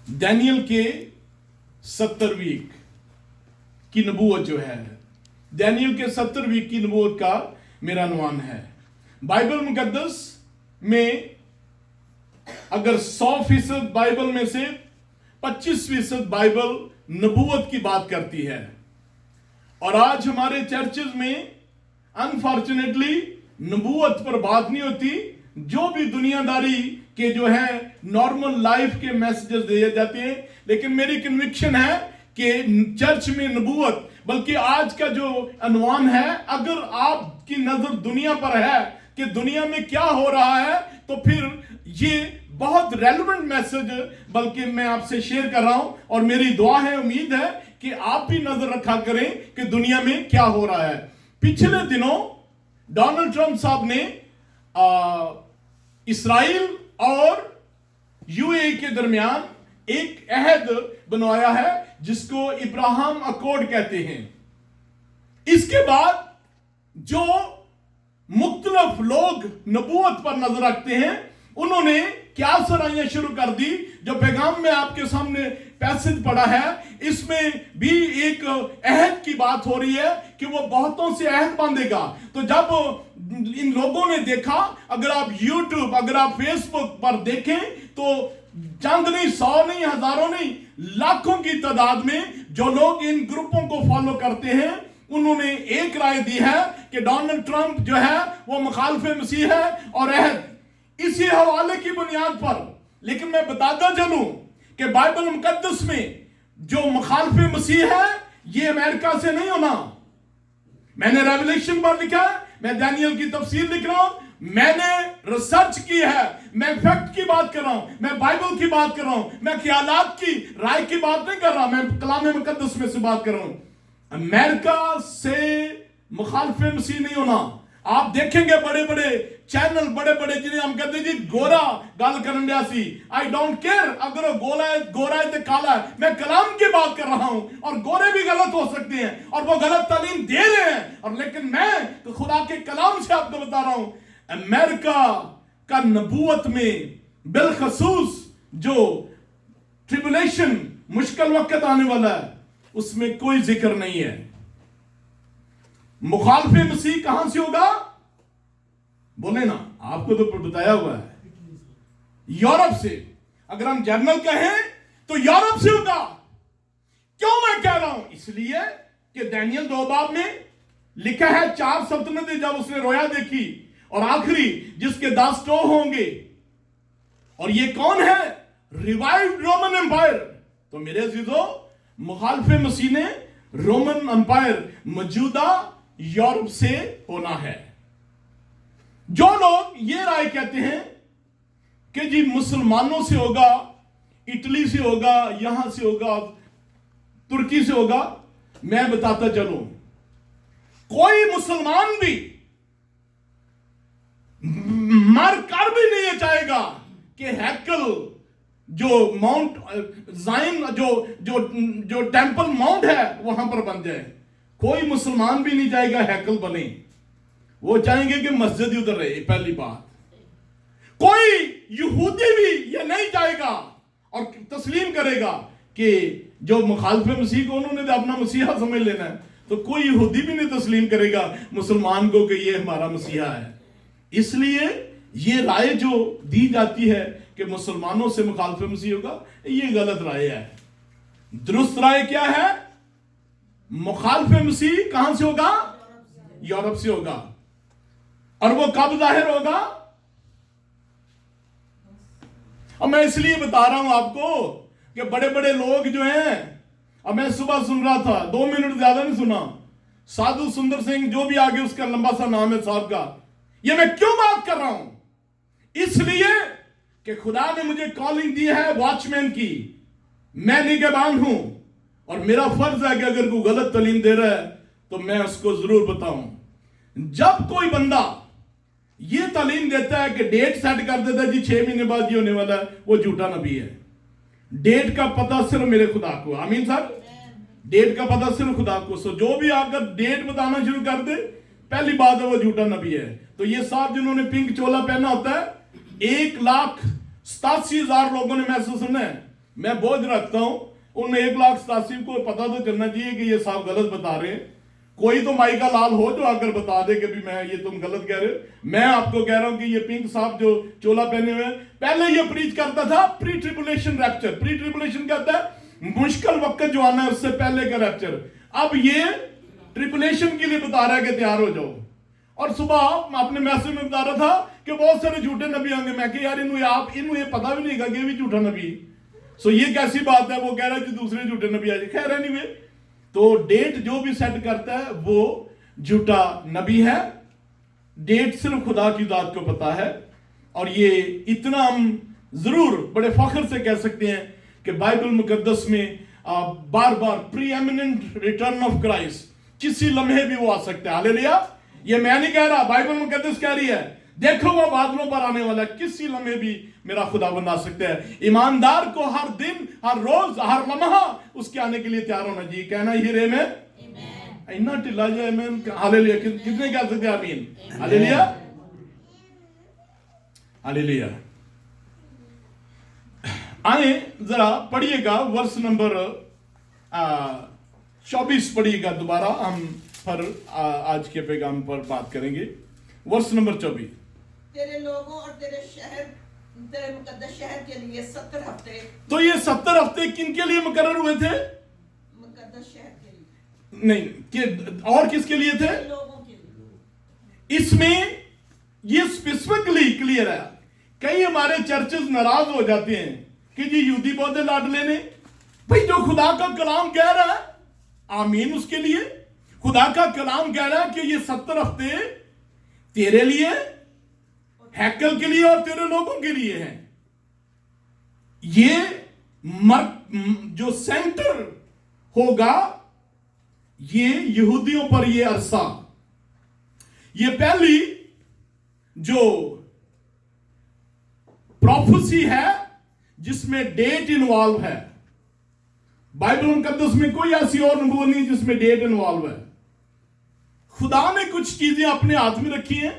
Daniel के 70 week की नबूवत जो है, दानियल के 70 वीक की नबूवत का मेरा अनुमान है। बाइबल मुकद्दस में अगर 100% बाइबल में से 25% बाइबल नबूवत की बात करती है, और आज हमारे चर्चेज में अनफॉर्चुनेटली नबूवत पर बात नहीं होती। जो भी दुनियादारी के जो है नॉर्मल लाइफ के मैसेजेस दिए जाते हैं, लेकिन मेरी कन्विक्शन है कि चर्च में नबूवत, बल्कि आज का जो अनुमान है, अगर आपकी नजर दुनिया पर है कि दुनिया में क्या हो रहा है, तो फिर ये बहुत रेलेवेंट मैसेज बल्कि मैं आपसे शेयर कर रहा हूं, और मेरी दुआ है, उम्मीद है कि आप भी नजर रखा करें कि दुनिया में क्या हो रहा है। पिछले दिनों डोनाल्ड ट्रंप साहब ने इस्राइल और यूएई के दरमियान एक अहद बनवाया है जिसको इब्राहिम अकॉर्ड कहते हैं। इसके बाद जो मुख्तलिफ लोग नबूवत पर नजर रखते हैं, उन्होंने क्या सराहियां शुरू कर दी। जो पैगाम में आपके सामने पैसेज पड़ा है, इसमें भी एक अहद की बात हो रही है कि वो बहुतों से अहद बांधेगा। तो जब इन लोगों ने देखा, अगर आप YouTube, अगर आप फेसबुक पर देखें, तो चंद नहीं, 100 नहीं, हजारों नहीं, लाखों की तादाद में जो लोग इन ग्रुपों को फॉलो करते हैं, उन्होंने एक राय दी है कि डोनाल्ड ट्रंप जो है वो मुखालिफ मसीह है और अहद, इसी हवाले की बुनियाद पर। लेकिन मैं बताता चलूं कि बाइबल मुकद्दस में जो मुखालिफ मसीह है, ये अमेरिका से नहीं होना। मैंने रेवलेशन पर लिखा है, मैं दानियल की तफसीर लिख रहा हूं, मैंने रिसर्च की है, मैं फैक्ट की बात कर रहा हूं, मैं बाइबल की बात कर रहा हूं, मैं ख्यालात की राय की बात नहीं कर रहा, मैं कलाम मुकद्दस में से बात कर रहा हूं। अमेरिका से मुखालिफ मसीह नहीं होना। आप देखेंगे बड़े बड़े चैनल, बड़े बड़े जिन्हें हम कहते हैं जी गोरा गल करन दिया सी, आई डोंट केयर अगर वो गोरा है तो काला है, मैं कलाम की बात कर रहा हूं। और गोरे भी गलत हो सकते हैं और वो गलत तालीम दे रहे हैं, और लेकिन मैं तो खुदा के कलाम से आपको बता रहा हूं, अमेरिका का नबूवत में बिलखसूस जो ट्रिबुलेशन, मुश्किल वक्त आने वाला है, उसमें कोई जिक्र नहीं है। मुखालिफ मसीह कहां से होगा? बोले ना, आपको तो बताया हुआ है, यूरोप से। अगर हम जर्नल कहें तो यूरोप से होगा। क्यों मैं कह रहा हूं? इसलिए कि दानियल 2 बाब में लिखा है 4 सल्तनतें जब उसने रोया देखी, और आखिरी जिसके 10 टो होंगे, और ये कौन है? Revived Roman empire. तो मेरे अजीजों, मुखालिफ मसीह ने रोमन एम्पायर मौजूदा यूरोप से होना है। जो लोग ये राय कहते हैं कि जी मुसलमानों से होगा, इटली से होगा, यहां से होगा, तुर्की से होगा, मैं बताता चलूं, कोई मुसलमान भी मर कर भी नहीं चाहेगा कि हैकल जो माउंट जाइन, जो टेंपल माउंट है, वहां पर बन जाए। कोई मुसलमान भी नहीं चाहेगा हैकल बने, वो चाहेंगे कि मस्जिद ही उधर रहे। पहली बात, कोई यहूदी भी ये नहीं चाहेगा और तस्लीम करेगा कि जो मुखालिफ मसीह को उन्होंने अपना मसीहा समझ लेना है, तो कोई यहूदी भी नहीं तस्लीम करेगा मुसलमान को कि ये हमारा मसीहा है। इसलिए ये राय जो दी जाती है कि मुसलमानों से मुखालिफ मसीह होगा, ये गलत राय है। दुरुस्त राय क्या है? मुखालिफ मसीह कहां से होगा? यूरोप से होगा। और वो कब जाहिर होगा? अब मैं इसलिए बता रहा हूं आपको कि बड़े बड़े लोग जो हैं, अब मैं सुबह सुन रहा था, 2 मिनट ज्यादा नहीं सुना, साधु सुंदर सिंह, जो भी आगे उसका लंबा सा नाम है साहब का। ये मैं क्यों बात कर रहा हूं? इसलिए कि खुदा ने मुझे कॉलिंग दी है वॉचमैन की। मैं निगहबान हूं, और मेरा फर्ज है कि अगर कोई गलत तालीम दे रहा है तो मैं उसको जरूर बताऊं। जब कोई बंदा ये तालीम देता है कि डेट सेट कर देता है जी 6 महीने बाद ये होने वाला है, वो झूठा नबी है। डेट का पता सिर्फ मेरे खुदा को, आमीन साहब, डेट का पता सिर्फ खुदा को। सो जो भी अगर डेट बताना शुरू कर दे, पहली बात है वो झूठा नबी है। तो ये साहब जिन्होंने पिंक चोला पहना होता है, 1,87,000 लोगों ने मैसेज सुना है मैं बोझ रखता हूं उन 1,87,000 को पता तो चलना चाहिए कि ये साहब गलत बता रहे हैं। कोई तो माई का लाल हो जो आकर बता दे कि भी मैं ये तुम गलत कह रहे हो। मैं आपको कह रहा हूं कि ये पिंक साहब जो चोला पहने हुए हैं, पहले ये प्रीच करता था pre tribulation rapture. Pre tribulation कहता है मुश्किल वक्त जो आना है उससे पहले का रैप्चर। अब ये ट्रिबुलेशन के लिए बता रहा है कि तैयार हो जाओ। और सुबह अपने मैसेज में बता रहा था कि बहुत सारे झूठे नबी आएंगे। मैं कि यार इन्हें ये पता भी नहीं था कि ये भी झूठा नबी। सो ये कैसी बात है? वो कह रहा है कि दूसरे झूठे नबी आ जाए। खैर एनीवे, तो डेट जो भी सेट करता है वो झूठा नबी है। डेट सिर्फ खुदा की जात को पता है। और ये इतना हम जरूर बड़े फख्र से कह सकते हैं कि बाइबल मुकद्दस में बार बार preeminent return of Christ किसी लम्हे भी वो आ सकता है। हालेलुया। ये मैं नहीं कह रहा, बाइबल मुकद्दस कह रही है। देखो वो बादलों पर आने वाला, किसी लम्हे भी मेरा खुदाबंद आ सकता है। ईमानदार को हर दिन, हर रोज, हर लम्हा उसके आने के लिए तैयार होना चाहिए। कहना ही रे में इतना टिल्ला जाए मैं। हालेलुया। कितने कह सकते हैं आमीन? Hallelujah, hallelujah. आए जरा पढ़िएगा वर्ष नंबर 24 पढ़िएगा। दोबारा हम पर आज के पैगाम पर बात करेंगे। वर्ष नंबर 24। तेरे लोगों और तेरे मुकद्दस शहर के लिए 70 हफ्ते। तो ये 70 हफ्ते किन के लिए मुकर्रर हुए थे? मुकद्दस शहर के लिए नहीं, और किसके लिए थे? लोगों के लिए। इसमें ये स्पेसिफिकली क्लियर है। कई हमारे चर्चेस नाराज हो जाते हैं कि जी यहूदी पौधे लाडले ने। भाई जो खुदा का कलाम कह रहा है, आमीन उसके लिए। खुदा का कलाम कह रहा है कि ये 70 हफ्ते तेरे लिए, हैकल के लिए और तेरे लोगों के लिए हैं। ये जो सेंटर होगा ये यहूदियों पर ये अरसा। ये पहली जो प्रोफेसी है जिसमें डेट इन्वॉल्व है। बाइबल मुकद्दस में कोई ऐसी और नबूवत नहीं जिसमें डेट इन्वॉल्व है। खुदा ने कुछ चीजें अपने हाथ में रखी हैं,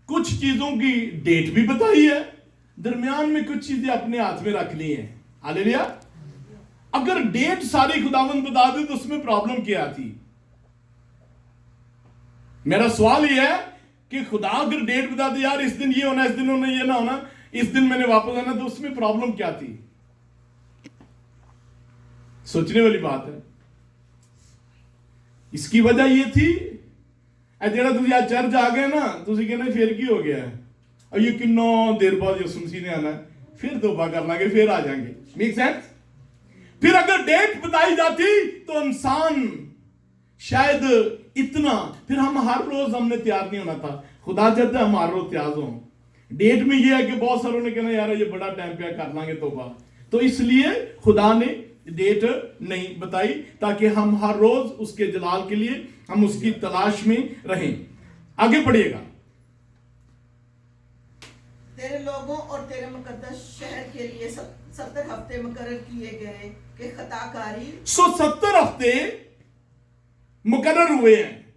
कुछ चीजों की डेट भी बताई है, दरमियान में कुछ चीजें अपने हाथ में रख ली हैं। हालेलुया। अगर डेट सारी खुदावंद बता दे तो उसमें प्रॉब्लम क्या थी? मेरा सवाल यह है कि खुदा अगर डेट बता दे, यार इस दिन ये होना, इस दिन होना, ये ना होना, इस दिन मैंने वापस आना, तो उसमें प्रॉब्लम क्या थी? सोचने वाली बात है। इसकी वजह यह थी जेड़ा तुम आज चर्च आ गए ना, तुम कहना फिर की हो गया है, और ये किन्ना देर बाद यसु मसीह ने आना है, फिर तौबा कर लांगे, फिर आ जाएंगे। Make sense? फिर अगर डेट बताई जाती तो इंसान शायद इतना, फिर हम हर रोज हमने तैयार नहीं होना था। खुदा चाहता है हम हर रोज तैयार हो। डेट में यह है कि बहुत सारों ने कहना यार ये बड़ा टाइम पे कर लांगे तौबा, तो इसलिए खुदा ने डेट नहीं बताई ताकि हम हर रोज उसके जलाल के लिए हम उसकी तलाश में रहें। आगे पढ़िएगा। तेरे लोगों और तेरे मुकद्दस शहर के लिए 70 हफ्ते मुकर्रर किए गए कि खताकारी। 70 हफ्ते मुकर्रर हुए हैं।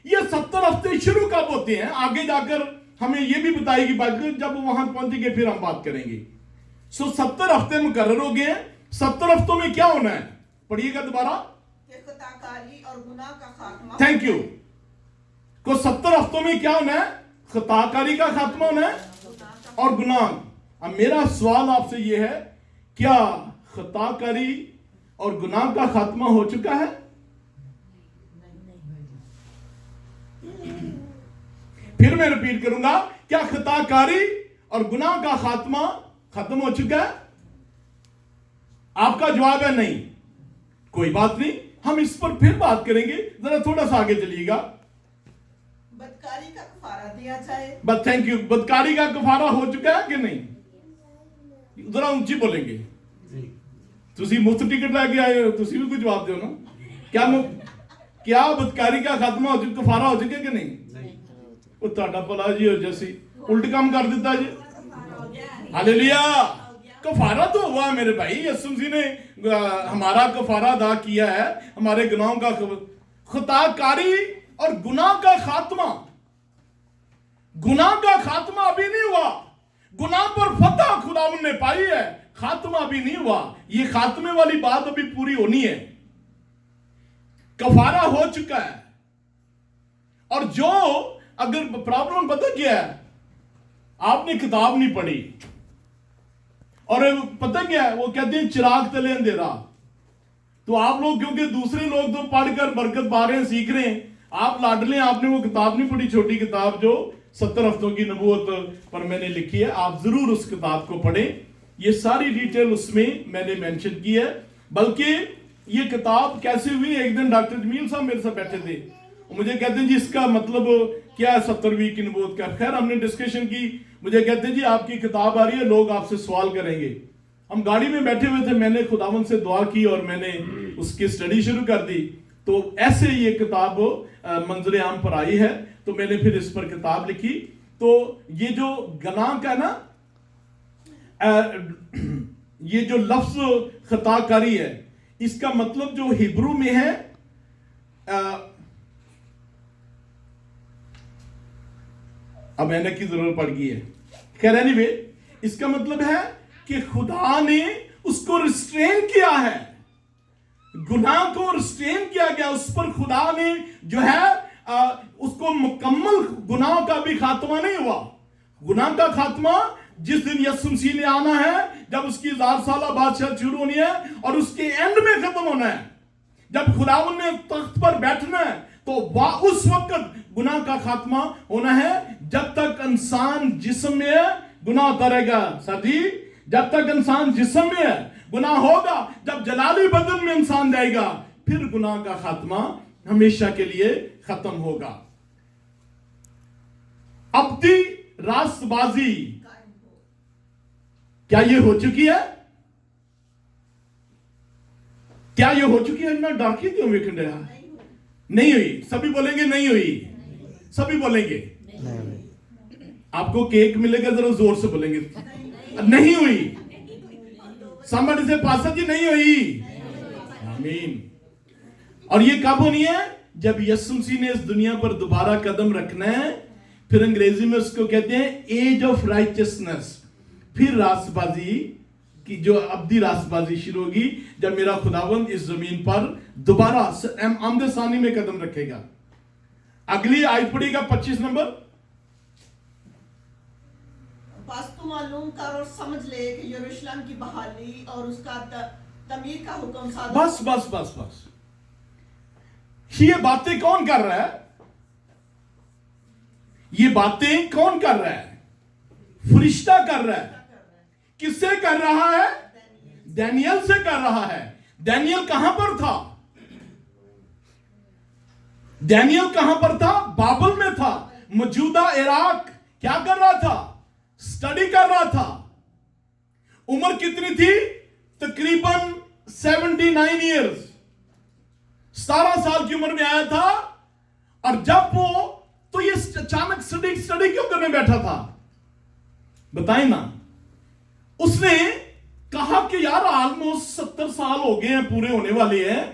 ये 70 हफ्ते शुरू कब होते हैं आगे जाकर हमें यह भी बताएगी बाइबल, जब वहां पहुंचेंगे फिर हम बात करेंगे। 70 हफ्ते मुकर्रर हो गए हैं। 70 हफ्तों में क्या होना है? पढ़िएगा दोबारा। खताकारी और गुनाह का खात्मा। Thank you. को 70 हफ्तों में क्या होना है? खताकारी का खात्मा होना है और गुनाह। अब मेरा सवाल आपसे यह है, क्या खताकारी और गुनाह का खात्मा हो चुका है? फिर मैं रिपीट करूंगा, क्या खताकारी और गुनाह का खात्मा खत्म हो चुका है? आपका जवाब है नहीं। कोई बात नहीं, हम इस पर फिर बात करेंगे। जरा थोड़ा सा आगे चलिएगा। बदकारी का कफारा दिया जाए। बस थैंक यू। बदकारी का कफारा हो चुका है कि नहीं? जरा ऊंची बोलेंगे। तुसी मुफ्त टिकट लेके आए हो, तुसी भी कुछ जवाब दो ना। क्या बदकारी का खात्मा हो चुका, कफारा हो चुका कि नहीं? वो ਤੁਹਾਡਾ ਭਲਾ जी हो जैसी उल्ट काम कर देता जी। हालेलुया। कफारा तो हुआ मेरे भाई। यीशु मसीह ने हमारा कफारा अदा किया है, हमारे गुनाहों का। खताकारी और गुनाह का खात्मा, गुनाह का खात्मा अभी नहीं हुआ। गुनाह पर फतह खुदावंद ने पाई है, खात्मा अभी नहीं हुआ, ये खात्मे वाली बात अभी पूरी होनी है। कफारा हो चुका है। और जो अगर प्रॉब्लम पता क्या है, आपने किताब नहीं पढ़ी, और पता क्या है, वो कहते हैं चिराग तले अंधेरा। तो आप लोग, क्योंकि दूसरे लोग तो पढ़कर बरकत पा रहे हैं, सीख रहे हैं, आप लाडले, आपने वो किताब नहीं पढ़ी, छोटी किताब जो 70 हफ्तों की नबूवत पर मैंने लिखी है, आप जरूर उस किताब को पढ़ें। ये सारी डिटेल उसमें मैंने मेंशन की है। बल्कि ये किताब कैसे हुई, एक दिन डॉक्टर जमील साहब मेरे साथ बैठे थे, मुझे कहते हैं जी इसका मतलब क्या है 70वीं की नबूवत का। खैर हमने डिस्कशन की, मुझे कहते हैं जी आपकी किताब आ रही है, लोग आपसे सवाल करेंगे। हम गाड़ी में बैठे हुए थे, मैंने खुदावंद से दुआ की और मैंने उसकी स्टडी शुरू कर दी। तो ऐसे ये किताब मंजर आम पर आई है, तो मैंने फिर इस पर किताब लिखी। तो ये जो गनाह का ना, ये जो लफ्ज खताकारी है, इसका मतलब जो हिब्रू में है, अब मैंने की जरूरत पड़ गई है। खैर एनीवे, इसका मतलब है कि खुदा ने उसको रिस्ट्रेन किया है, गुनाह को रिस्ट्रेन किया गया, उस पर खुदा ने जो है उसको मुकम्मल, गुनाह का भी खात्मा नहीं हुआ। गुनाह का खात्मा जिस दिन यीशु मसीह ने आना है, जब उसकी 1000 साल बादशाह शुरू होनी है और उसके एंड में खत्म होना है, जब खुदावंद ने तख्त पर बैठना है, तो उस वक्त गुनाह का खात्मा होना है। जब तक इंसान जिस्म में है, गुनाह होता रहेगा। सर जी, जब तक इंसान जिस्म में है, गुनाह होगा। जब जलाली बदन में इंसान जाएगा, फिर गुनाह का खात्मा हमेशा के लिए खत्म होगा। अब्दी रास्तबाजी क्या ये हो चुकी है? क्या ये हो चुकी है? ना डाकी क्यों वेखन रहा? नहीं हुई। सभी बोलेंगे नहीं हुई। सभी बोलेंगे आपको केक मिलेगा, जरा जोर से बोलेंगे नहीं हुई। somebody से पास्टर जी नहीं हुई। आमीन। और ये कब होनी है? जब यीशु मसीह ने इस दुनिया पर दोबारा कदम रखना है। फिर अंग्रेजी में उसको कहते हैं एज ऑफ राइचियसनेस। फिर रास्तबाजी की जो अब्दी रास्तबाजी शुरू होगी, जब मेरा खुदावंद इस जमीन पर दोबारा आमदे सानी में कदम रखेगा। अगली आयत पढ़ेगा 25 नंबर। बस तू मालूम कर और समझ ले कि यरूशलेम की बहाली और उसका तमीर का हुक्म सादर। बस बस बस बस, ये बातें कौन कर रहा है? ये बातें कौन कर रहा है? फरिश्ता कर रहा है। किससे कर रहा है? दानियल से कर रहा है। दानियल कहां पर था? दानियल कहां पर था? बाबल में था, मौजूदा इराक। क्या कर रहा था? स्टडी कर रहा था। उम्र कितनी थी? तकरीबन 79 ईयर्स। 17 साल की उम्र में आया था। और जब वो, तो ये अचानक स्टडी क्यों करने बैठा था? बताएं ना। उसने कहा कि यार ऑलमोस्ट 70 साल हो गए हैं, पूरे होने वाले हैं।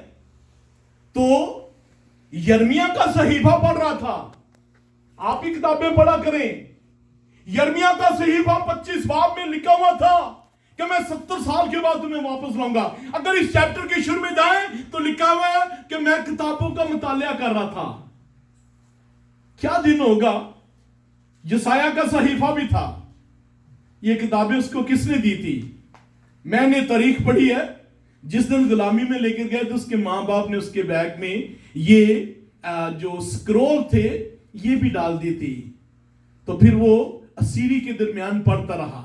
तो यर्मिया का सहीफा पढ़ रहा था। आप ही किताबें पढ़ा करें। यर्मिया का सहीफा 25 बाब में लिखा हुआ था कि मैं 70 साल के बाद तुम्हें वापस लाऊंगा। अगर इस चैप्टर के शुरू में जाएं तो लिखा हुआ है कि मैं किताबों का मुतालिया कर रहा था। क्या दिन होगा? यसाया का सहीफा भी था। ये किताबें उसको किसने दी थी? मैंने तारीख पढ़ी है। जिस दिन गुलामी में लेकर गए तो उसके मां बाप ने उसके बैग में ये जो स्क्रोल थे ये भी डाल दी थी। तो फिर वो असीरी के दरमियान पढ़ता रहा।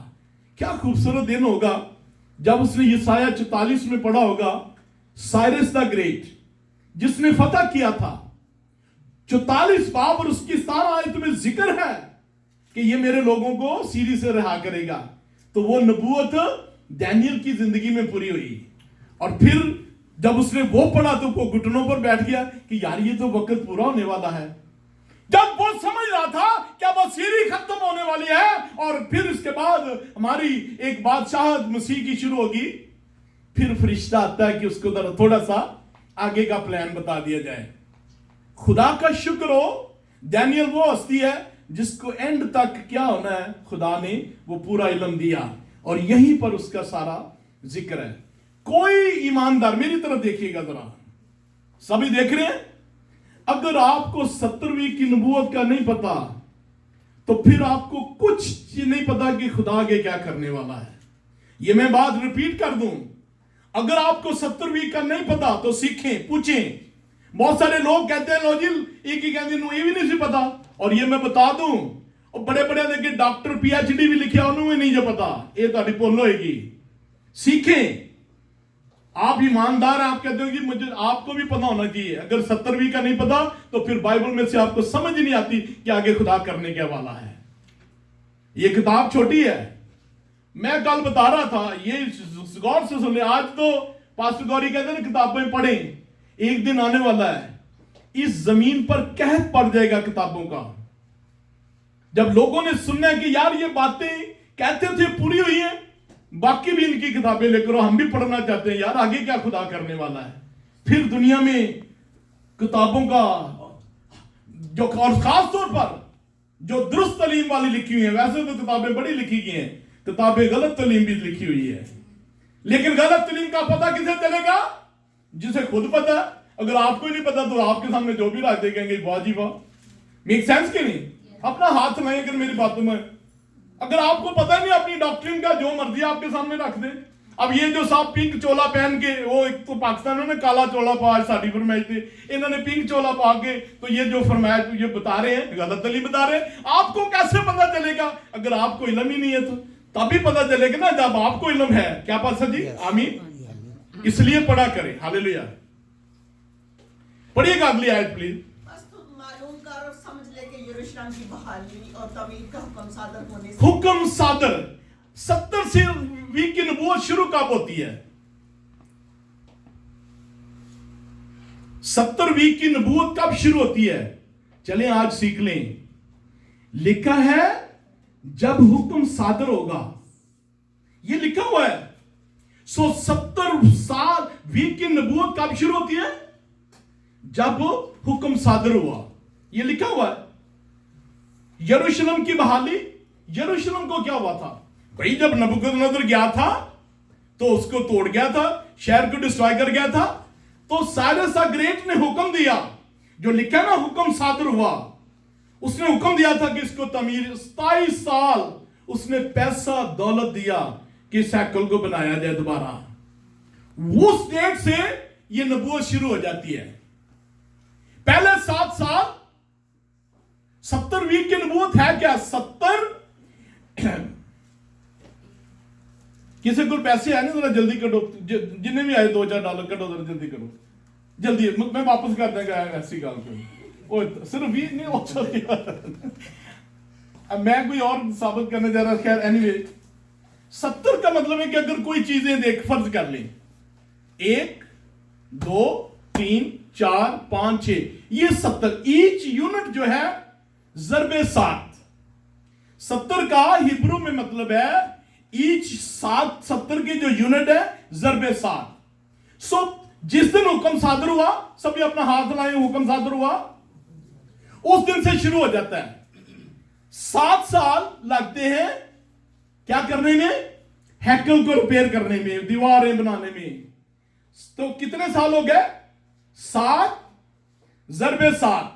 क्या खूबसूरत दिन होगा जब उसने यसाया 44 में पढ़ा होगा। साइरस द ग्रेट जिसने फतह किया था, 44 बाब और उसकी 17 आयत में जिक्र है कि ये मेरे लोगों को सीरी से रिहा करेगा। तो वो नबूवत दानियल की जिंदगी में पूरी हुई। और फिर जब उसने वो पढ़ा तो वो घुटनों पर बैठ गया कि यार ये तो वक्त पूरा होने वाला है। जब वो समझ रहा था कि अब सीरी खत्म होने वाली है और फिर इसके बाद हमारी एक बादशाहत मसीह की शुरू होगी, फिर फरिश्ता आता है कि उसको थोड़ा सा आगे का प्लान बता दिया जाए। खुदा का शुक्र हो, दानियल वो हस्ती है जिसको एंड तक क्या होना है खुदा ने वो पूरा इल्म दिया। और यहीं पर उसका सारा जिक्र है। कोई ईमानदार, मेरी तरफ देखिएगा जरा, सभी देख रहे हैं, अगर आपको 70वीं की नबूवत का नहीं पता तो फिर आपको कुछ नहीं पता कि खुदा आगे क्या करने वाला है। ये मैं बात रिपीट कर दूं, अगर आपको 70वीं का नहीं पता तो सीखें, पूछें। बहुत सारे लोग कहते हैं लो जी एक ही कहते हैं ये भी नहीं सी पता, और ये मैं बता दूं, और बड़े बड़े देखिए डॉक्टर पीएचडी भी लिखे उन्होंने नहीं जो पता, ये तारी भुल होएगी। सीखें, आप ईमानदार हैं, आप कहते हो कि मुझे आपको भी पता होना चाहिए। अगर 70वीं का नहीं पता तो फिर बाइबल में से आपको समझ नहीं आती कि आगे खुदा करने क्या वाला है। ये किताब छोटी है, मैं कल बता रहा था, ये गौर से सुन ले। आज तो पास्टर गौरी कहते हैं किताबें पढ़ें, एक दिन आने वाला है इस जमीन पर कहत पड़ जाएगा किताबों का। जब लोगों ने सुनना है कि यार ये बातें कहते थे पूरी हुई है, बाकी भी इनकी किताबें लेकर हम भी पढ़ना चाहते हैं, यार आगे क्या खुदा करने वाला है। फिर दुनिया में किताबों का जो, और खास तौर पर जो दुरुस्त तालीम वाली लिखी हुई है, वैसे तो किताबें बड़ी लिखी गई हैं, किताबें गलत तालीम भी लिखी हुई है, लेकिन गलत तालीम का पता किसे चलेगा? जिसे खुद पता है। अगर आपको ही नहीं पता तो आपके सामने जो भी रख देंगे वाह जी वाह। मेक सेंस के नहीं? अपना हाथ लगाएं अगर मेरी बातों में, अगर आपको पता नहीं अपनी डॉक्ट्रिन का, जो मर्जी आपके सामने रख दे। अब ये जो साहब पिंक चोला पहन के, वो एक तो पाकिस्तान ने काला चोला पा, साड़ी फरमाइश थी, इन्होंने पिंक चोला पा के, तो ये जो फरमाइश ये बता रहे हैं गलत तालीम बता रहे हैं। आपको कैसे पता चलेगा? अगर आपको इल्म ही नहीं है तो तभी पता चलेगा ना जब आपको इल्म है। क्या पासा जी? आमीन। इसलिए पढ़ा करें। हालेलुया। पढ़िएगा अगली आयत प्लीज। बस तुम मालूम कर और समझ ले कि यरूशलेम की बहाली और तमीर का हुक्म सादर होने से, हुक्म सादर 70वीं की नबूवत शुरू कब होती है? 70वीं की नबूवत कब शुरू होती है? चलें आज सीख लें। लिखा है जब हुक्म सादर होगा, ये लिखा हुआ है। 70 साल वीं की नबूवत कब शुरू होती है? जब हुक्म सादर हुआ, ये लिखा हुआ है। यरूशलेम की बहाली, यरूशलेम को क्या हुआ था भाई? जब नबूकदनेस्सर गया था तो उसको तोड़ गया था, शहर को डिस्ट्रॉय कर गया था, तो साइरस द ग्रेट ने हुक्म दिया, जो लिखा है ना हुक्म सादर हुआ, उसने हुक्म दिया था कि इसको तमीर 27 साल उसने पैसा दौलत दिया कि इस हैकल को बनाया जाए दोबारा। उस डेट से यह नबूवत शुरू हो जाती है। पहले 7 साल 70वीं की नबूवत है क्या? 70 किसी को पैसे आए ना, जरा जल्दी करो, जिन्हें भी आए $2-4 कटो, जरा जल्दी करो, जल्दी, मैं वापस कर देगा ऐसी गाल को। सिर्फ ये नहीं हो अब मैं कोई और साबित करने जा रहा। खैर एनीवे, 70 का मतलब है कि अगर कोई चीजें देख, फर्ज कर लें 1 2 3 4 5 6, ये 70, ईच यूनिट जो है ज़रबे 7। 70 का हिब्रू में मतलब है ईच 70 की जो यूनिट है ज़रबे 7। सो जिस दिन हुक्म सादर हुआ, सभी अपना हाथ लाए, हुक्म सादर हुआ, उस दिन से शुरू हो जाता है। 7 साल लगते हैं क्या करने में? हैकल को रिपेयर करने में, दीवारें बनाने में। तो कितने साल हो गए? 7 ज़रबे 7।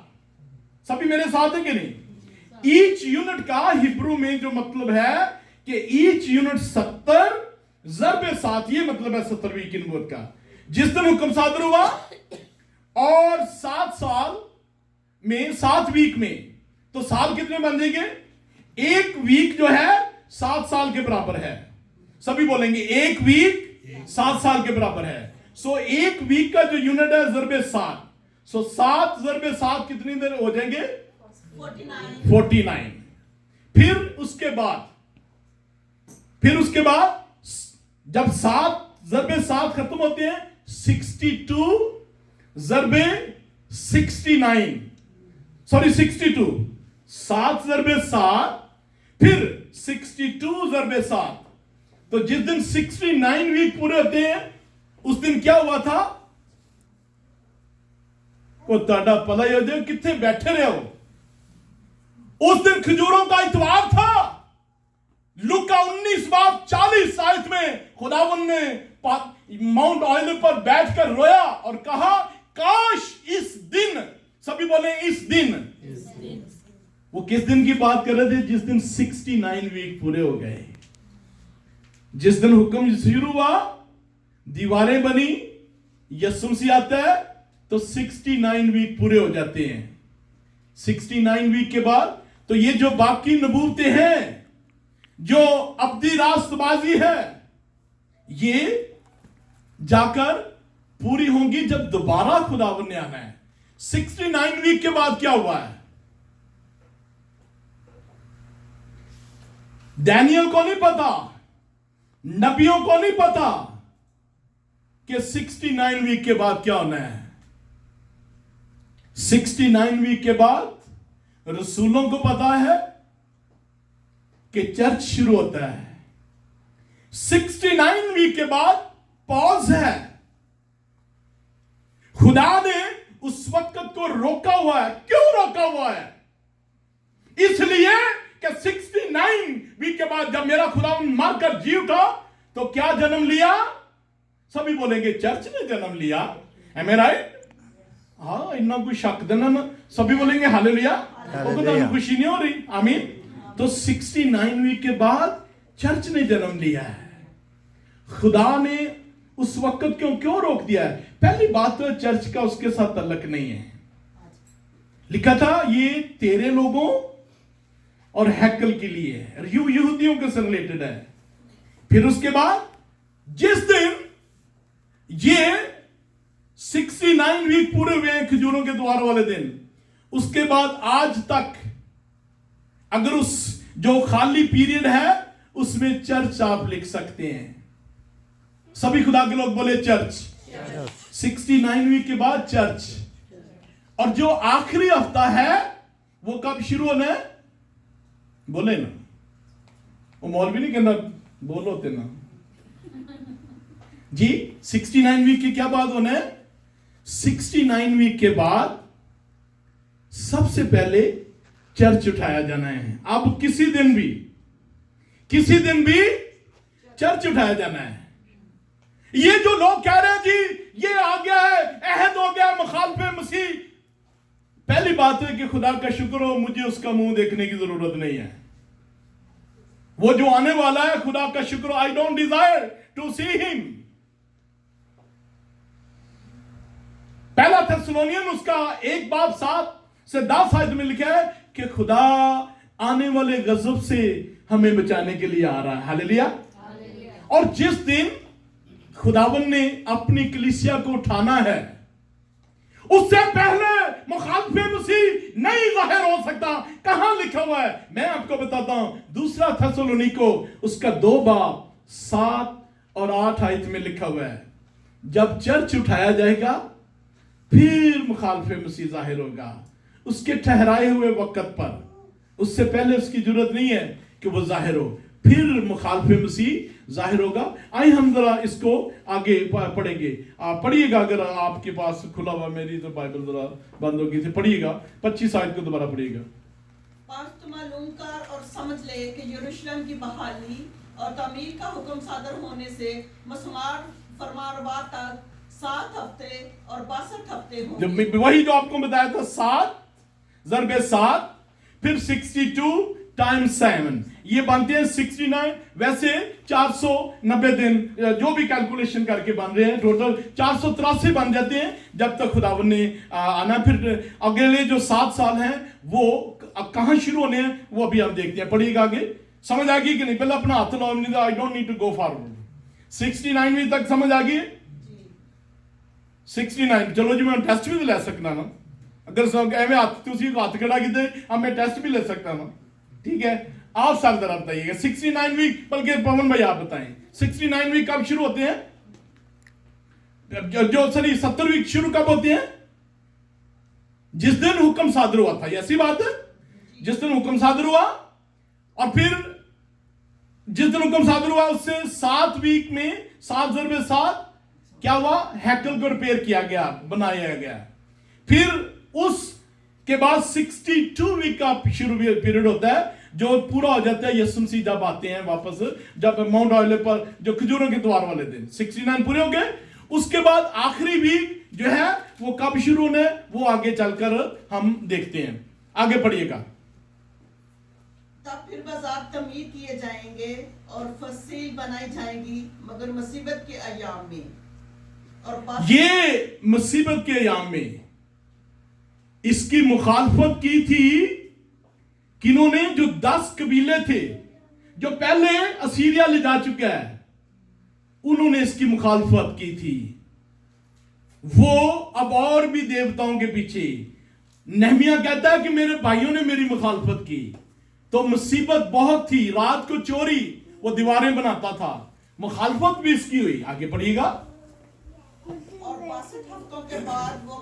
सभी मेरे साथ है कि नहीं? ईच यूनिट का हिब्रू में जो मतलब है कि ईच यूनिट 70 ज़रबे 7, ये मतलब है 70वीं की नबूवत का। जिस दिन हुक्म सादर हुआ और 7 साल में 7 वीक में, तो साल कितने बन जाएंगे? एक वीक जो है 7 साल के बराबर है। सभी बोलेंगे एक वीक 7 साल के बराबर है। सो एक वीक का जो यूनिट है ज़रबे 7। सो 7 ज़रबे 7 कितनी देर हो जाएंगे? 49। फिर उसके बाद जब 7 ज़रबे 7 खत्म होते हैं, 62 ज़रबे 69, सॉरी 62, 7 ज़रबे 7, फिर 62 ज़रबे 7। तो जिस दिन 69 वीक पूरे होते हैं, उस दिन क्या हुआ था? वो ताड़ा पता ही हो जाए कितने बैठे रहे हो। उस दिन खजूरों का इतवार था। लूका 19:40 आयत में खुदावन ने माउंट ऑलिव पर बैठकर रोया और कहा, काश इस दिन, सभी बोले इस दिन। वो किस दिन की बात कर रहे थे? जिस दिन 69 वीक पूरे हो गए, जिस दिन हुक्म शुरू हुआ, दीवारें बनी, यीशु मसीह आता है तो 69 वीक पूरे हो जाते हैं। 69 वीक के बाद तो ये जो बाकी नबूवतें हैं, जो अब्दी रास्तबाजी है, ये जाकर पूरी होंगी जब दोबारा खुदावन ने आना है। 69 वीक के बाद क्या हुआ है? डैनियल को नहीं पता, नबियों को नहीं पता कि 69 वीक के बाद क्या होना है। 69 वीक के बाद रसूलों को पता है कि चर्च शुरू होता है। 69 वीक के बाद पॉज है। खुदा ने उस वक्त को रोका हुआ है। क्यों रोका हुआ है? इसलिए कि 69 वीक के बाद जब मेरा खुदा मरकर जी उठा तो क्या जन्म लिया? सभी बोलेंगे चर्च ने जन्म लिया। Am I right? हाँ, इतना कोई शक देना ना, सभी बोलेंगे हालेलुया। तो खुशी नहीं हो रही? आमीन। तो 69 वीक के बाद चर्च ने जन्म लिया है। खुदा ने उस वक्त क्यों रोक दिया है? पहली बात तो चर्च का उसके साथ तल्लक नहीं है। लिखा था ये तेरे लोगों और हैकल के लिए है, यहूदियों के से रिलेटेड है। फिर उसके बाद जिस दिन ये 69 वीक पूरे हुए हैं, खजूरों के द्वार वाले दिन, उसके बाद आज तक अगर उस जो खाली पीरियड है उसमें चर्च आप लिख सकते हैं। सभी खुदा के लोग बोले चर्च। 69 वीक के बाद चर्च। और जो आखिरी हफ्ता है वो कब शुरू होना है? बोले ना, वो मौलवी नहीं कहना, बोलो होते ना जी। 69 वीक की क्या बात होना है? 69 वीक के बाद सबसे पहले चर्च उठाया जाना है। अब किसी दिन भी चर्च उठाया जाना है। ये जो लोग कह रहे हैं जी ये आ गया है, अहद हो गया, मुखालफे मसीह, पहली बात है कि खुदा का शुक्र हो, मुझे उसका मुंह देखने की जरूरत नहीं है। वो जो आने वाला है, खुदा का शुक्र, I don't desire to see him. पहला थेसलोनियन उसका 1:7-10 आयत में लिखा है कि खुदा आने वाले गजब से हमें बचाने के लिए आ रहा है। हालेलुया। और जिस दिन खुदावन ने अपनी कलीसिया को उठाना है, उससे पहले मुखालफे मसीह नहीं जाहिर हो सकता। कहां लिखा हुआ है? मैं आपको बताता हूं, 2 थेसलोनिको उसका 2:7 और 8 आयत में लिखा हुआ है, जब चर्च उठाया जाएगा फिर मुखालफे मसीह जाहिर होगा उसके ठहराए हुए वक्त पर। उससे पहले उसकी जरूरत नहीं है कि वो जाहिर हो, फिर मुखालफे मसीह जाहिर होगा। आइए हम जरा इसको आगे पढ़ेंगे। आप पढ़िएगा, अगर आपके पास खुला हुआ, मेरी तो बाइबल जरा बंद होगी थी, पढ़िएगा 25 आयत को दोबारा पढ़िएगा। पास तुम मालूम कर और समझ ले कि यरूशलेम की बहाली और तामीर का हुक्म सादर होने से मसमार फरमानरवा तक 7 हफ्ते और 62 हफ्ते होंगे। जब वही जो आपको बताया था, 7 × 7 फिर 62 × 7, ये बनते हैं 69। वैसे 490 दिन जो भी कैलकुलेशन करके बन रहे हैं, टोटल 483 बन जाते हैं जब तक खुदावन ने आना। फिर अगले जो 7 साल हैं वो कहां शुरू होने हैं वो अभी हम देखते हैं। पढ़िएगा आगे, समझ आ गई कि नहीं? पहले अपना हाथ लाओ, I don't need to go forward. 69 तक समझ आ गई? 69 चलो जी, मैं टेस्ट भी ले सकता ना, अगर एवं हाथ खड़ा की मैं टेस्ट भी ले सकता ना। ठीक है, आप सब जरा बताइएगा 69 वीक, बल्कि पवन भाई आप बताएं 69 वीक कब शुरू होते हैं? जो 70 वीक शुरू कब होते हैं? जिस दिन हुक्म सादर हुआ था। ऐसी बात है, जिस दिन हुक्म सादर हुआ, और फिर जिस दिन हुक्म सादर हुआ उससे 7 वीक में 7 × 7 क्या हुआ? हैकल को रिपेयर किया गया, बनाया गया। फिर उसके बाद 62 वीक का शुरू पीरियड होता है, जो पूरा हो जाता है यीशु मसीह जब आते हैं वापस, जब माउंट ऑलिव पर जो खजूरों के द्वार वाले दिन 69 पूरे हो गए। उसके बाद आखिरी वीक जो है वो कब शुरू होना है वो आगे चलकर हम देखते हैं। आगे पढ़िएगा। तब फिर बाजार तमीर किए जाएंगे और फसील बनाई जाएंगी, मगर मुसीबत के अयाम में और ये मुसीबत के अयाम में इसकी मुखालफत की थी किन्होंने? जो 10 कबीले थे जो पहले असीरिया ले जा चुका है, उन्होंने इसकी मुखालफत की थी। वो अब और भी देवताओं के पीछे, नहमिया कहता है कि मेरे भाइयों ने मेरी मुखालफत की, तो मुसीबत बहुत थी। रात को चोरी वो दीवारें बनाता था, मुखालफत भी इसकी हुई। आगे पढ़िएगा। और 62 हफ्तों के बाद वो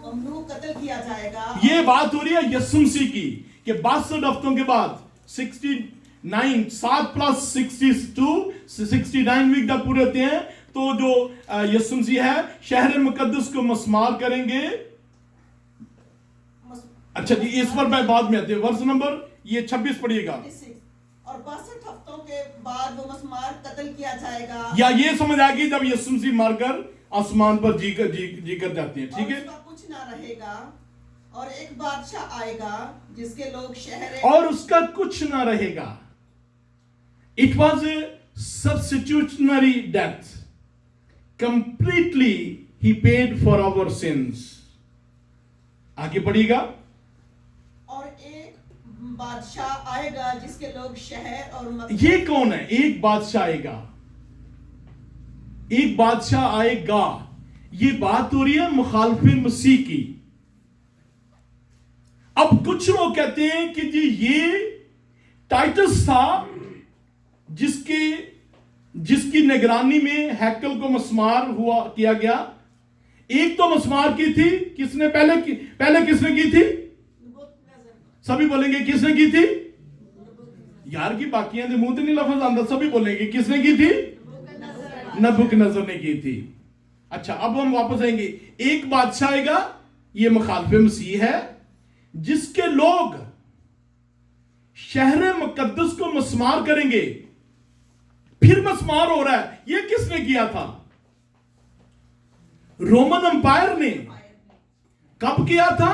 ममनू कत्ल किया जाएगा। ये बात हो रही है यीशु मसीह की कि 62 हफ्तों के बाद 69 7 प्लस 62 69 वीक जब पूरे होते हैं, तो जो यीशु मसीह है शहर मुकद्दस को मस्मार करेंगे। अच्छा जी, इस पर मैं बाद में आते हैं। वर्ष नंबर ये 26 पढ़िएगा। और 62 हफ्तों के बाद वो मस्मार कत्ल किया जाएगा। या ये समझ आ गई जब यीशु मसीह मरकर आसमान पर जी कर जाते हैं। ठीक है। उसका कुछ ना रहेगा और एक बादशाह आएगा जिसके लोग शहर, और उसका कुछ ना रहेगा। It was a substitutionary death, completely ही पेड फॉर आवर सिंस। आगे पढ़िएगा। और एक बादशाह आएगा जिसके लोग शहर और ये कौन है? एक बादशाह आएगा, एक बादशाह आएगा। ये बात हो रही है मुखालफे मसीह की। अब कुछ लोग कहते हैं कि जी ये टाइटस था जिसकी निगरानी में हैकल को मस्मार किया गया। एक तो मस्मार की थी किसने? पहले किसने की थी? सभी बोलेंगे किसने की थी? यार की बाकियां दे मुंह ते नहीं लफज आंदा, सभी बोलेंगे किसने की थी? नबूकदनेस्सर ने की थी। अच्छा, अब हम वापस आएंगे। एक बादशाह आएगा, ये मुखालफे मसीह है, जिसके लोग शहर मुकद्दस को मस्मार करेंगे। फिर मस्मार हो रहा है, ये किसने किया था? रोमन अंपायर ने। कब किया था?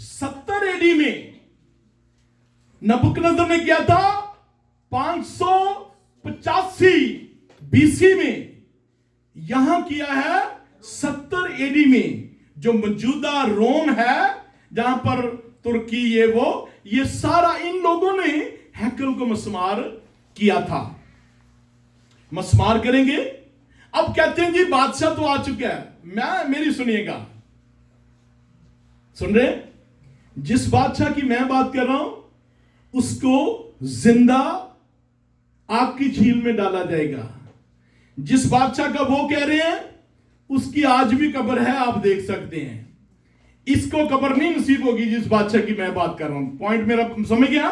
70 एडी में। नबूकदनेस्सर ने किया था 585 बीसी में। यहां किया है 70 एडी में। जो मौजूदा रोम है, जहां पर तुर्की ये सारा इन लोगों ने हैकल को मस्मार किया था। मस्मार करेंगे। अब कहते हैं जी बादशाह तो आ चुका है। मेरी सुनिएगा, सुन रहे? जिस बादशाह की मैं बात कर रहा हूं उसको जिंदा आग की झील में डाला जाएगा। जिस बादशाह का वो कह रहे हैं उसकी आज भी कब्र है, आप देख सकते हैं। इसको कब्र नहीं नसीब होगी जिस बादशाह की मैं बात कर रहा हूं। पॉइंट मेरा समझ गया?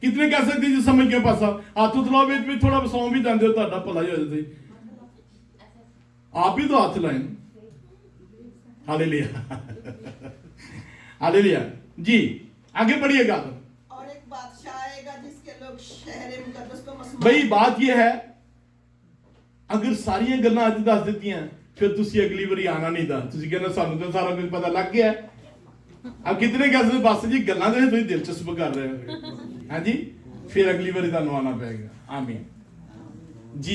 कितने कह सकते जी समझ गया? पासा हाथ उतलाओ, बीच में थोड़ा सौ भी जाते हो, ਤੁਹਾਡਾ ਭਲਾ ਹੀ हो जाते। आप ही तो हाथ लाए। हालेलुया, हालेलुया जी। आगे बढ़िएगा। और एक बादशाह आएगा जिसके लोग शहर मुकद्दस को मस्मार। भाई बात यह है, अगर सारियां गल्लां अज दस दित्तियां फिर तुसी अगली बारी आना नहीं था। तुसी कहना सानू तो सारा कुछ पता लग गया है। अब कितने कह सकते बस जी गल्लां दे तुसी दिलचस्प कर रहे हो। हाँ जी, फिर अगली बारी तुहानू आना पड़ेगा। आमीन जी।